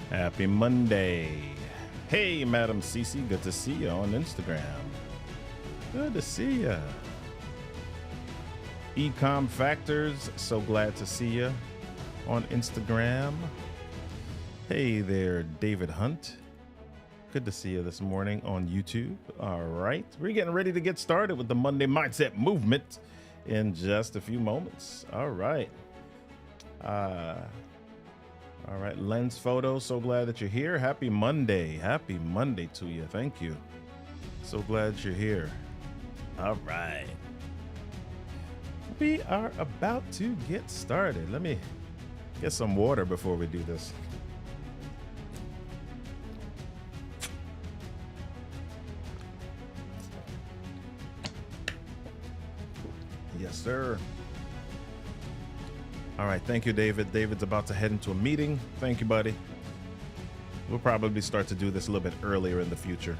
Happy Monday. Hey, Madam Cece, good to see you on Instagram. Good to see you. Ecom Factors, so glad to see you on Instagram. Hey there, David Hunt. Good to see you this morning on YouTube. All right, we're getting ready to get started with the Monday Mindset Movement in just a few moments. All right. All right, Lens Photo, so glad that you're here. Happy Monday. Happy Monday to you. Thank you. So glad you're here. All right. We are about to get started. Let me get some water before we do this. Yes, sir. All right, thank you, David. David's about to head into a meeting. Thank you, buddy. We'll probably start to do this a little bit earlier in the future.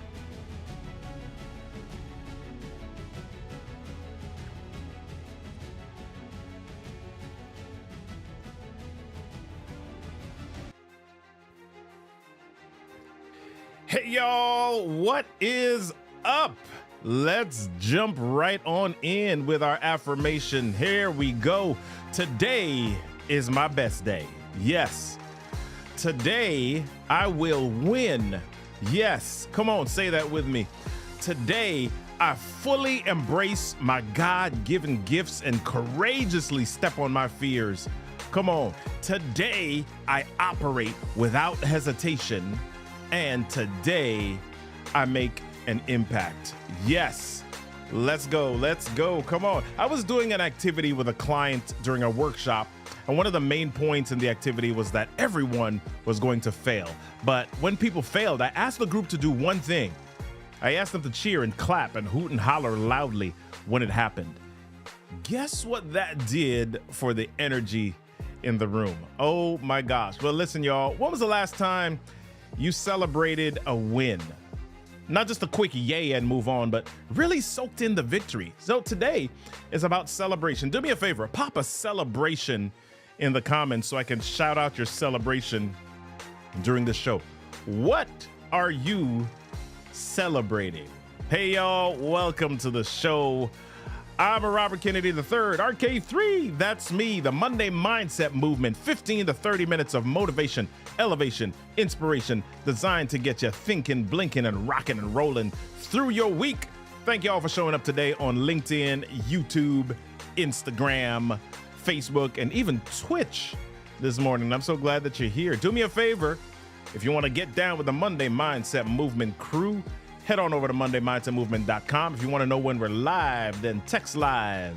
Hey, y'all, what is up? Let's jump right on in with our affirmation. Here we go. Today is my best day. Yes. Today I will win. Yes. Come on, say that with me. Today I fully embrace my God-given gifts and courageously step on my fears. Come on. Today I operate without hesitation. And today I make an impact. Yes. Let's go. Let's go. Come on. I was doing an activity with a client during a workshop, and one of the main points in the activity was that everyone was going to fail. But when people failed, I asked the group to do one thing. I asked them to cheer and clap and hoot and holler loudly when it happened. Guess what that did for the energy in the room? Oh my gosh. Well, listen, y'all, when was the last time you celebrated a win? Not just a quick yay and move on, but really soaked in the victory. So today is about celebration. Do me a favor, pop a celebration in the comments so I can shout out your celebration during the show. What are you celebrating? Hey, y'all, welcome to the show. I'm a Robert Kennedy III, RK3. That's me, the Monday Mindset Movement, 15 to 30 minutes of motivation, elevation, inspiration, designed to get you thinking, blinking, and rocking and rolling through your week. Thank y'all for showing up today on LinkedIn, YouTube, Instagram, Facebook, and even Twitch this morning. I'm so glad that you're here. Do me a favor, if you want to get down with the Monday Mindset Movement crew, head on over to MondayMindsetMovement.com. If you want to know when we're live, then text live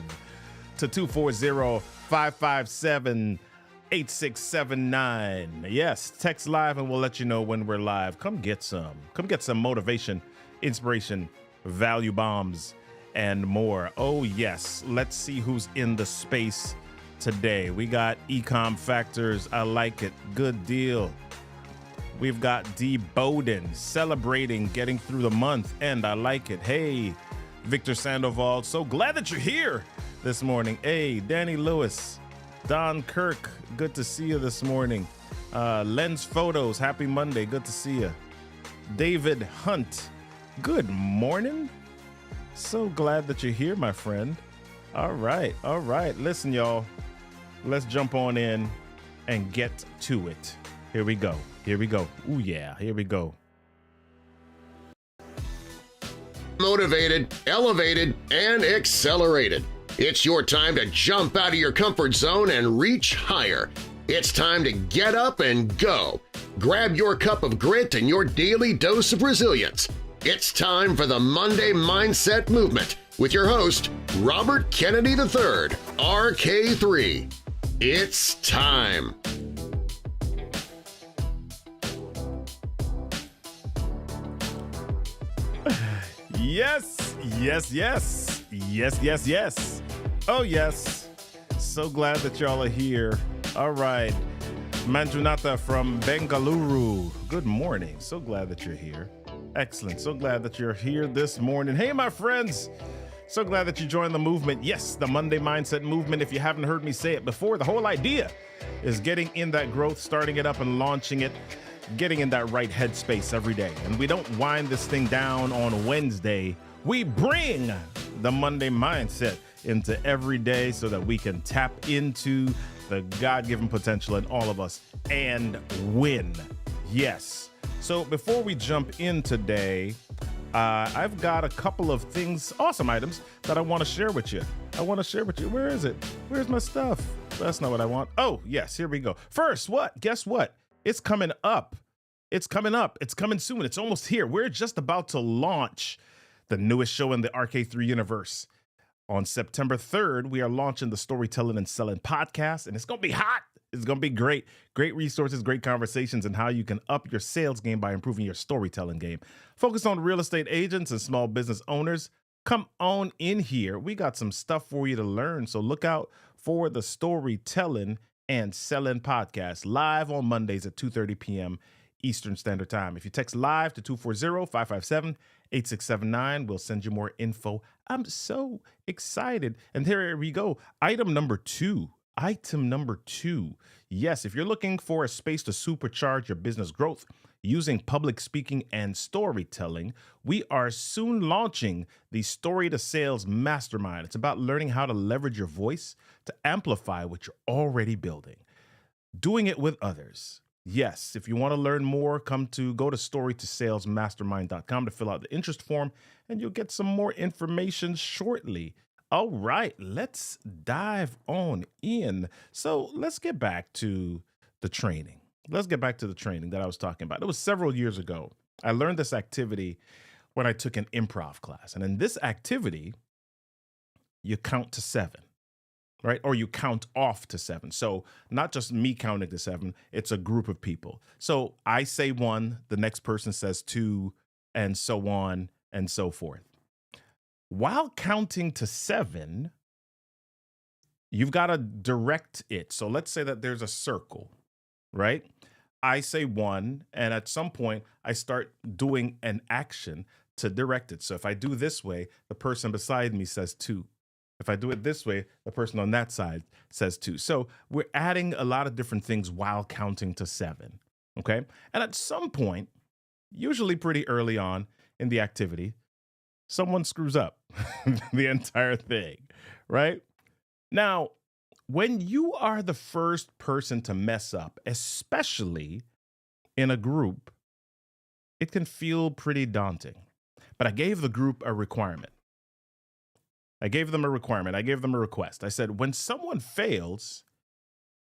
to 240-557-8679. Yes, text live and we'll let you know when we're live. Come get some. Come get some motivation, inspiration, value bombs, and more. Oh, yes. Let's see who's in the space today. We got Ecom Factors. I like it. Good deal. We've got D. Bowden celebrating getting through the month, and I like it. Hey, Victor Sandoval, so glad that you're here this morning. Hey, Danny Lewis, Don Kirk, good to see you this morning. Lens Photos, happy Monday, good to see you. David Hunt, good morning. So glad that you're here, my friend. All right. Listen, y'all, let's jump on in and get to it. Here we go. Ooh, yeah, here we go. Motivated, elevated, and accelerated. It's your time to jump out of your comfort zone and reach higher. It's time to get up and go. Grab your cup of grit and your daily dose of resilience. It's time for the Monday Mindset Movement with your host, Robert Kennedy III, RK3. It's time. Yes. Oh, yes. So glad that y'all are here. All right. Manjunatha from Bengaluru. Good morning. So glad that you're here. Excellent. So glad that you're here this morning. Hey, my friends. So glad that you joined the movement. Yes, the Monday Mindset Movement. If you haven't heard me say it before, the whole idea is getting in that growth, starting it up and launching it. getting in that right headspace every day. And we don't wind this thing down on Wednesday. We bring the Monday mindset into every day so that we can tap into the God-given potential in all of us and win. Yes. So before we jump in today, I've got a couple of things, awesome items, that I want to share with you. Where is it? Where's my stuff? That's not what I want. Oh, yes, here we go. First, guess what? It's coming up. It's coming soon. It's almost here. We're just about to launch the newest show in the RK3 universe. On September 3rd, we are launching the Storytelling and Selling podcast, and it's going to be hot. It's going to be great. Great resources, great conversations, and how you can up your sales game by improving your storytelling game. Focus on real estate agents and small business owners. Come on in here. We got some stuff for you to learn, so look out for the Storytelling and Selling podcast, live on Mondays at 2:30 p.m. Eastern Standard Time. If you text live to 240-557-8679, we'll send you more info. I'm so excited. And here we go. Item number two. Yes, if you're looking for a space to supercharge your business growth using public speaking and storytelling, we are soon launching the Story to Sales Mastermind. It's about learning how to leverage your voice to amplify what you're already building, doing it with others. Yes, if you want to learn more, go to storytosalesmastermind.com to fill out the interest form, and you'll get some more information shortly. All right, let's dive on in. So let's get back to the training. That I was talking about. It was several years ago. I learned this activity when I took an improv class. And in this activity, you count to 7. Right? Or you count off to 7. So not just me counting to 7, it's a group of people. So I say 1, the next person says 2, and so on and so forth. While counting to 7, you've got to direct it. So let's say that there's a circle, right? I say 1, and at some point I start doing an action to direct it. So if I do this way, the person beside me says 2. If I do it this way, the person on that side says 2. So we're adding a lot of different things while counting to 7, okay? And at some point, usually pretty early on in the activity, someone screws up the entire thing, right? Now, when you are the first person to mess up, especially in a group, it can feel pretty daunting. But I gave the group a requirement. I gave them a request. I said, when someone fails,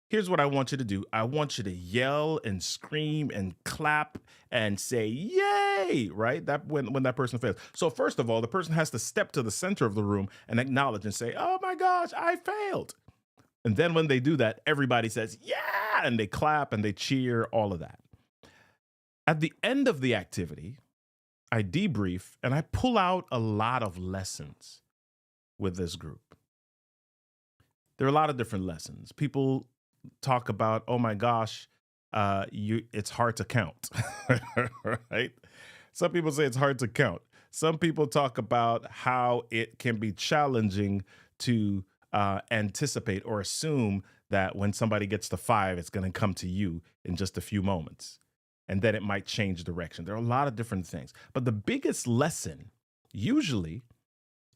here's what I want you to do. I want you to yell and scream and clap and say, yay, right? That when that person fails. So first of all, the person has to step to the center of the room and acknowledge and say, oh my gosh, I failed. And then when they do that, everybody says, yeah, and they clap and they cheer, all of that. At the end of the activity, I debrief and I pull out a lot of lessons with this group. There are a lot of different lessons. People talk about, oh my gosh, it's hard to count, right? Some people say it's hard to count. Some people talk about how it can be challenging to anticipate or assume that when somebody gets to 5, it's going to come to you in just a few moments. And then it might change direction. There are a lot of different things. But the biggest lesson usually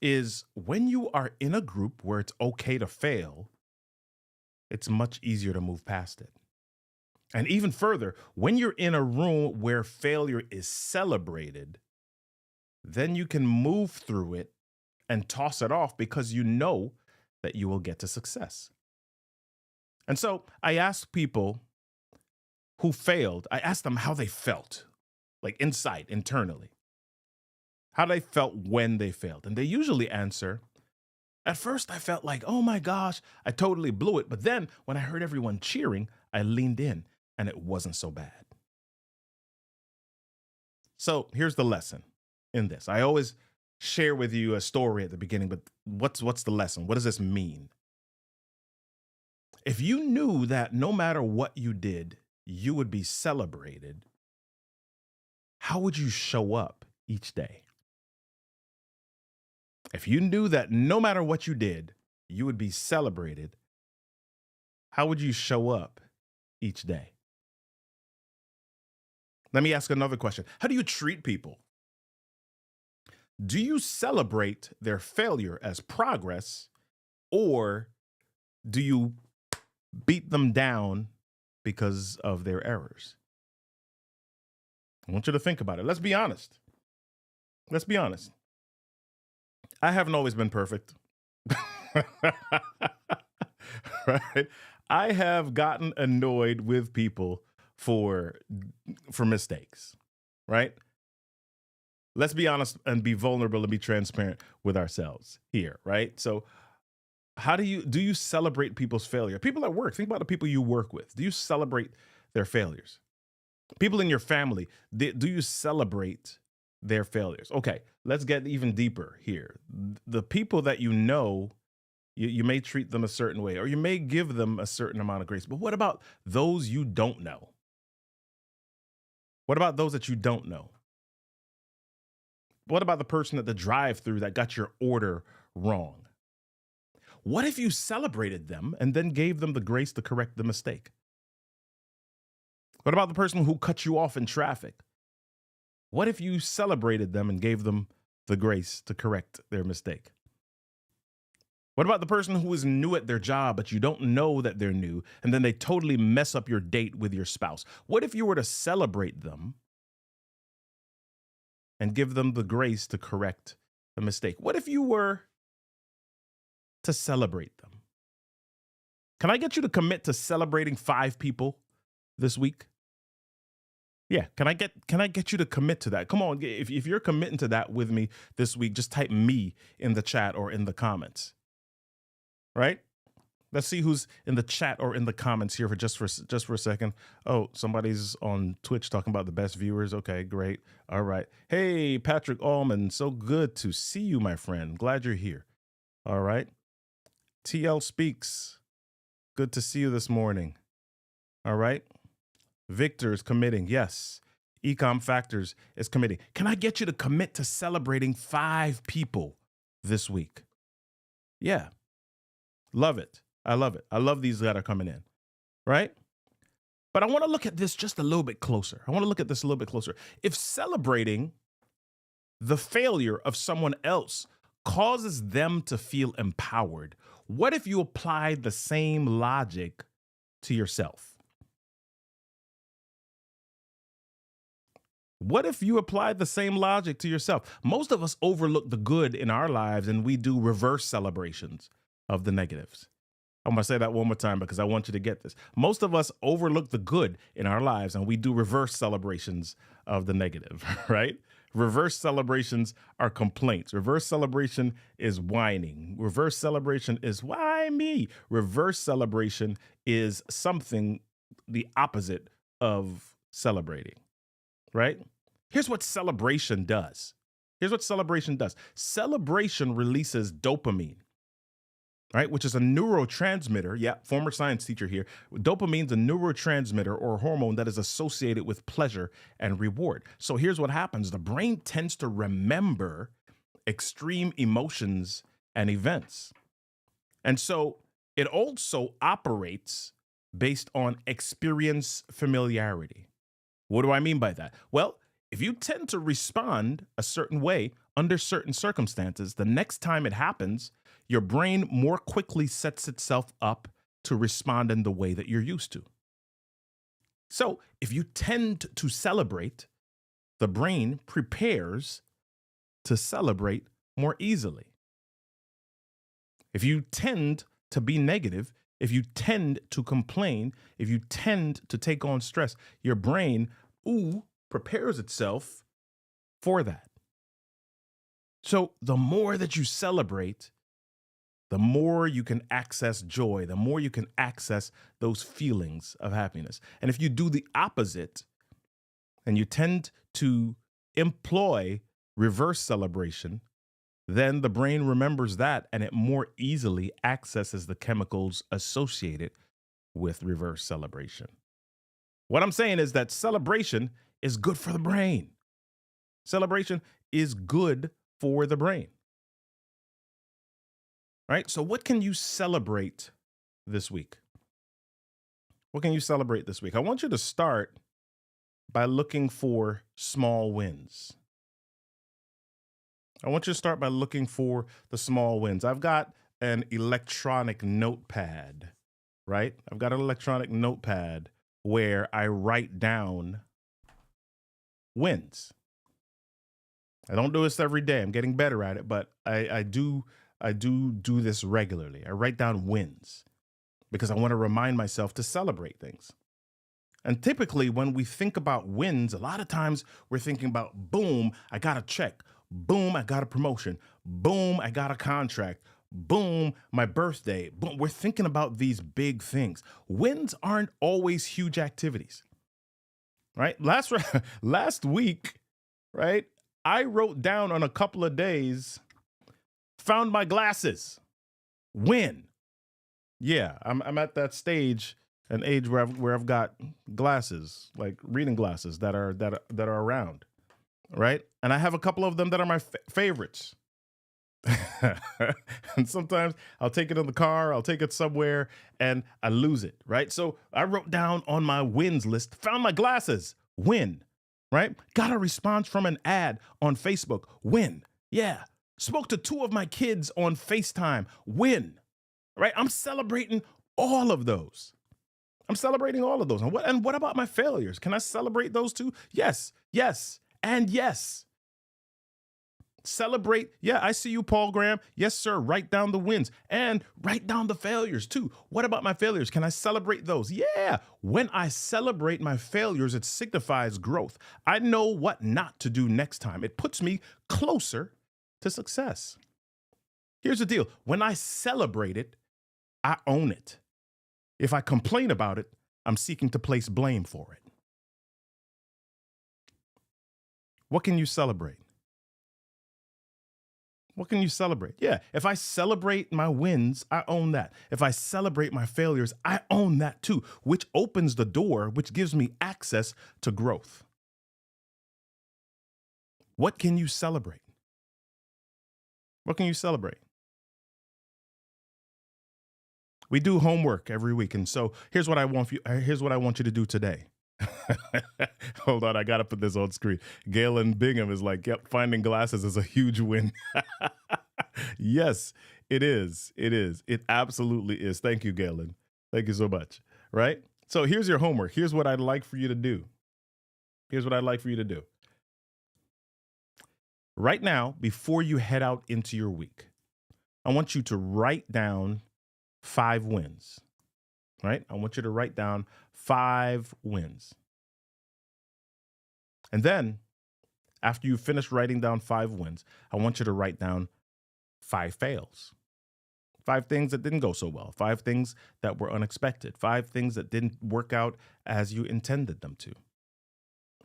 is when you are in a group where it's okay to fail, it's much easier to move past it. And even further, when you're in a room where failure is celebrated, then you can move through it and toss it off because you know that you will get to success. And so I asked people who failed, I asked them how they felt, like inside, internally. How they felt when they failed. And they usually answer, at first I felt like, oh my gosh, I totally blew it. But then when I heard everyone cheering, I leaned in and it wasn't so bad. So here's the lesson in this. I always share with you a story at the beginning, but what's the lesson? What does this mean? If you knew that no matter what you did, you would be celebrated, how would you show up each day? If you knew that no matter what you did, you would be celebrated, how would you show up each day? Let me ask another question. How do you treat people? Do you celebrate their failure as progress, or do you beat them down because of their errors? I want you to think about it. Let's be honest. Let's be honest. I haven't always been perfect. Right? I have gotten annoyed with people for mistakes, right? Let's be honest and be vulnerable and be transparent with ourselves here, right? So how do you celebrate people's failure? People at work, think about the people you work with. Do you celebrate their failures? People in your family, do you celebrate their failures? Okay, let's get even deeper here. The people that you know, you may treat them a certain way, or you may give them a certain amount of grace. But what about those you don't know? What about those that you don't know? What about the person at the drive-through that got your order wrong? What if you celebrated them and then gave them the grace to correct the mistake? What about the person who cut you off in traffic? What if you celebrated them and gave them the grace to correct their mistake? What about the person who is new at their job, but you don't know that they're new, and then they totally mess up your date with your spouse? What if you were to celebrate them and give them the grace to correct the mistake? What if you were to celebrate them? Can I get you to commit to celebrating 5 people this week? Yeah, can I get you to commit to that? Come on, if you're committing to that with me this week, just type me in the chat or in the comments. Right? Let's see who's in the chat or in the comments here for just for a second. Oh, somebody's on Twitch talking about the best viewers. Okay, great. All right. Hey, Patrick Allman, so good to see you, my friend. Glad you're here. All right. TL Speaks. Good to see you this morning. All right. Victor is committing. Yes. Ecom Factors is committing. Can I get you to commit to celebrating 5 people this week? Yeah. Love it. I love it. I love these that are coming in, right? But I want to look at this just a little bit closer. If celebrating the failure of someone else causes them to feel empowered, what if you apply the same logic to yourself? What if you applied the same logic to yourself? Most of us overlook the good in our lives and we do reverse celebrations of the negatives. I'm going to say that one more time because I want you to get this. Most of us overlook the good in our lives and we do reverse celebrations of the negative, right? Reverse celebrations are complaints. Reverse celebration is whining. Reverse celebration is why me? Reverse celebration is something the opposite of celebrating, right? Here's what celebration does. Celebration releases dopamine, right? Which is a neurotransmitter. Yeah, former science teacher here. Dopamine is a neurotransmitter or hormone that is associated with pleasure and reward. So here's what happens. The brain tends to remember extreme emotions and events. And so it also operates based on experience familiarity. What do I mean by that? Well, if you tend to respond a certain way under certain circumstances, the next time it happens, your brain more quickly sets itself up to respond in the way that you're used to. So if you tend to celebrate, the brain prepares to celebrate more easily. If you tend to be negative, if you tend to complain, if you tend to take on stress, your brain, prepares itself for that. So the more that you celebrate, the more you can access joy, the more you can access those feelings of happiness. And if you do the opposite and you tend to employ reverse celebration, then the brain remembers that and it more easily accesses the chemicals associated with reverse celebration. What I'm saying is that celebration is good for the brain. Celebration is good for the brain. Right? So what can you celebrate this week? What can you celebrate this week? I want you to start by looking for small wins. I want you to start by looking for the small wins. I've got an electronic notepad, right? I've got an electronic notepad where I write down wins. I don't do this every day. I'm getting better at it, but I do this regularly. I write down wins because I want to remind myself to celebrate things. And typically when we think about wins, a lot of times we're thinking about, boom, I got a check. Boom, I got a promotion. Boom, I got a contract. Boom, my birthday. Boom, we're thinking about these big things. Wins aren't always huge activities, right? Last week, right, I wrote down on a couple of days, found my glasses. Win. Yeah, I'm at that stage, an age where I've got glasses, like reading glasses that are around, right? And I have a couple of them that are my favorites. And sometimes I'll take it in the car, I'll take it somewhere, and I lose it, right? So I wrote down on my wins list, found my glasses, win, right? Got a response from an ad on Facebook, win. Yeah. Spoke to 2 of my kids on FaceTime, win, right? I'm celebrating all of those. I'm celebrating all of those. And what about my failures? Can I celebrate those too? Yes, yes, and yes. Celebrate. Yeah, I see you, Paul Graham. Yes, sir. Write down the wins and write down the failures too. What about my failures? Can I celebrate those? Yeah. When I celebrate my failures, it signifies growth. I know what not to do next time. It puts me closer to success. Here's the deal. When I celebrate it, I own it. If I complain about it, I'm seeking to place blame for it. What can you celebrate? What can you celebrate? Yeah, if I celebrate my wins, I own that. If I celebrate my failures, I own that too, which opens the door, which gives me access to growth. What can you celebrate? What can you celebrate? We do homework every week, and so here's what I want you to do today. Hold on, I gotta put this on screen. Galen Bingham is like, yep, finding glasses is a huge win. Yes, it is. It is. It absolutely is. Thank you, Galen. Thank you so much. Right? So here's your homework. Here's what I'd like for you to do. Here's what I'd like for you to do. Right now, before you head out into your week, I want you to write down 5 wins. Right? I want you to write down 5 wins. And then, after you finish writing down 5 wins, I want you to write down 5 fails. 5 things that didn't go so well. 5 things that were unexpected. 5 things that didn't work out as you intended them to.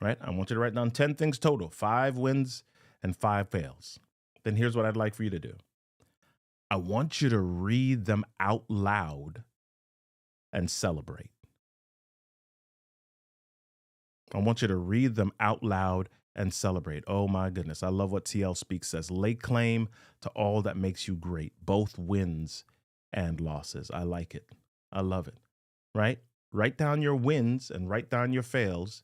Right? I want you to write down 10 things total. 5 wins and 5 fails. Then here's what I'd like for you to do. I want you to read them out loud and celebrate. I want you to read them out loud and celebrate. Oh my goodness. I love what TL Speaks says. Lay claim to all that makes you great, both wins and losses. I like it. I love it. Right? Write down your wins and write down your fails,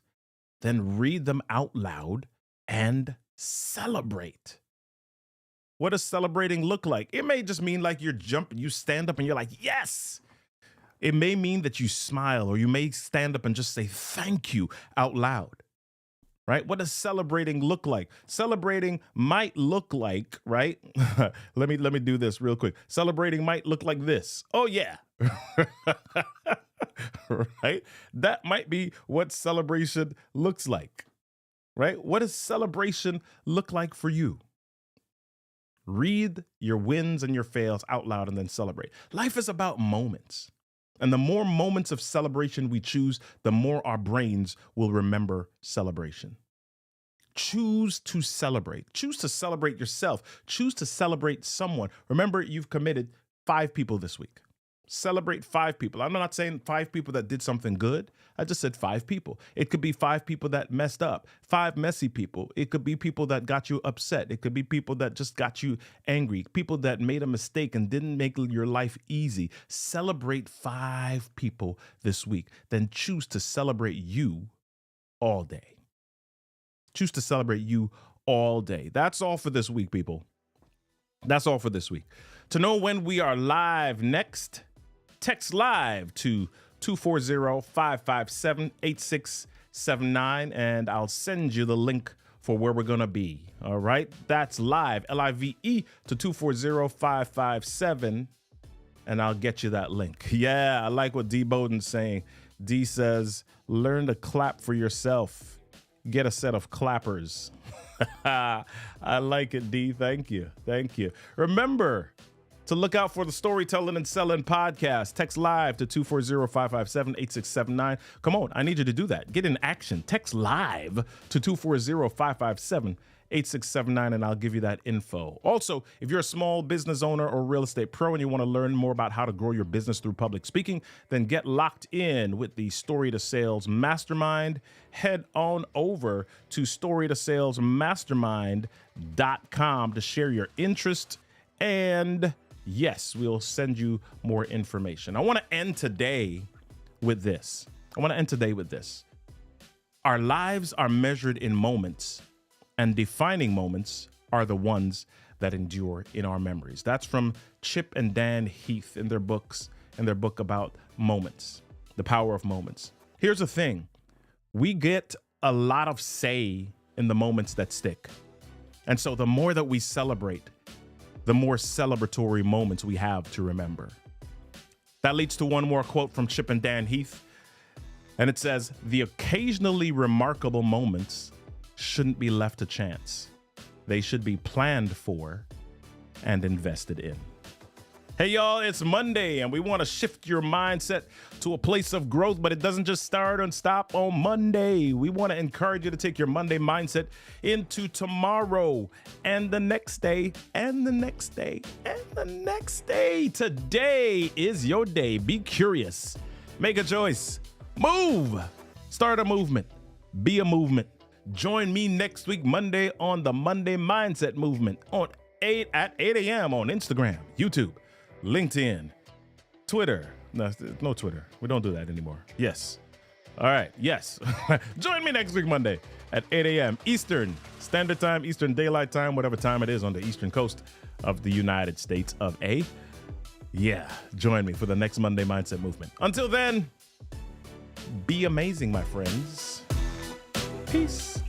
then read them out loud and celebrate. What does celebrating look like? It may just mean like you stand up and you're like, yes. It may mean that you smile, or you may stand up and just say thank you out loud, right? What does celebrating look like? Celebrating might look like, right? Let me do this real quick. Celebrating might look like this. Oh yeah. Right? That might be what celebration looks like, right? What does celebration look like for you? Read your wins and your fails out loud and then celebrate. Life is about moments. And the more moments of celebration we choose, the more our brains will remember celebration. Choose to celebrate. Choose to celebrate yourself. Choose to celebrate someone. Remember, you've committed 5 people this week. Celebrate 5 people. I'm not saying 5 people that did something good. I just said 5 people. It could be 5 people that messed up, 5 messy people. It could be people that got you upset. It could be people that just got you angry, people that made a mistake and didn't make your life easy. Celebrate 5 people this week. Then choose to celebrate you all day. Choose to celebrate you all day. That's all for this week, people. That's all for this week. To know when we are live next, text live to 240-557-8679, and I'll send you the link for where we're going to be. All right. That's live, LIVE, to 240-557, and I'll get you that link. Yeah, I like what D Bowden's saying. D says, learn to clap for yourself. Get a set of clappers. I like it, D. Thank you. Thank you. Remember to look out for the Storytelling and Selling podcast. Text live to 240-557-8679. Come on, I need you to do that. Get in action. Text live to 240-557-8679, and I'll give you that info. Also, if you're a small business owner or real estate pro and you want to learn more about how to grow your business through public speaking, then get locked in with the Story to Sales Mastermind. Head on over to storytosalesmastermind.com to share your interest, and yes, we'll send you more information. I want to end today with this. Our lives are measured in moments, and defining moments are the ones that endure in our memories. That's from Chip and Dan Heath in their book about moments, the power of moments. Here's the thing. We get a lot of say in the moments that stick. And so the more that we celebrate, the more celebratory moments we have to remember. That leads to one more quote from Chip and Dan Heath. And it says, the occasionally remarkable moments shouldn't be left to chance. They should be planned for and invested in. Hey, y'all, it's Monday, and we want to shift your mindset to a place of growth, but it doesn't just start and stop on Monday. We want to encourage you to take your Monday mindset into tomorrow and the next day and the next day and the next day. Today is your day. Be curious. Make a choice. Move. Start a movement. Be a movement. Join me next week, Monday, on the Monday Mindset Movement at 8 a.m. on Instagram, YouTube, LinkedIn, Twitter. No Twitter. We don't do that anymore. Yes. All right. Yes. Join me next week, Monday at 8 a.m. Eastern Standard Time, Eastern Daylight Time, whatever time it is on the Eastern Coast of the United States of A. Yeah. Join me for the next Monday Mindset Movement. Until then, be amazing, my friends. Peace.